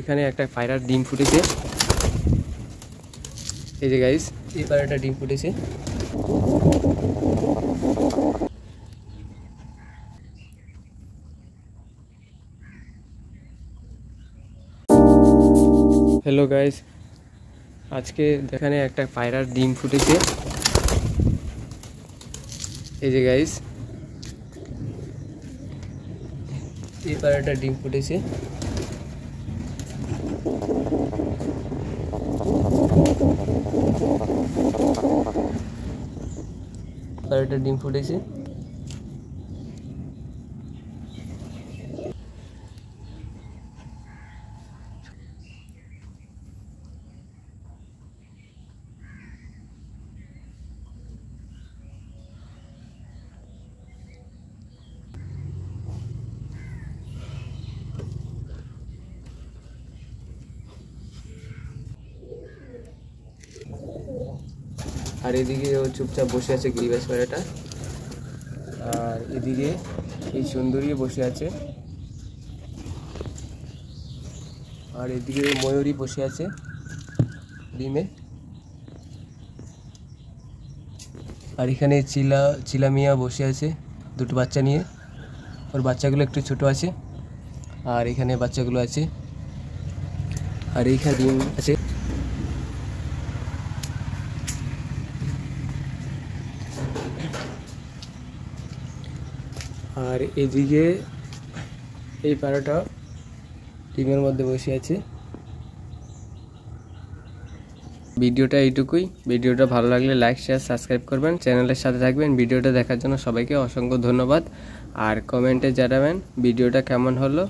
এখানে একটা পায়রার ডিম ফুটেছে। এই যে গাইস, এই পায়রাটা ডিম ফুটেছে। হ্যালো গাইস, আজকে এখানে একটা পায়রার ডিম ফুটেছে। এই যে গাইস, এই পায়রাটা ডিম ফুটেছে। পায়রাটা ডিম ফুটেছে। আর এদিকে ও চুপচাপ বসে আছে গিরিবাজ পায়রাটা। আর এদিকে এই সুন্দরী বসে আছে। আর এদিকে ময়ূরী বসে আছে ডিমে। আর এখানে চিলা মিয়া বসে আছে দুটো বাচ্চা নিয়ে। ওর বাচ্চাগুলো একটু ছোট আছে। আর এখানে বাচ্চাগুলো আছে। আর এইখানে ডিম আছে। আর এদিকে এই পায়রাটা ডিমের মধ্যে বসে আছে। ভিডিওটা এইটুকুই। ভিডিওটা ভালো লাগলে লাইক, শেয়ার, সাবস্ক্রাইব করবেন, চ্যানেলের সাথে থাকবেন। ভিডিওটা দেখার জন্য সবাইকে অসংখ্য ধন্যবাদ। আর কমেন্টে জানাবেন ভিডিওটা কেমন হলো।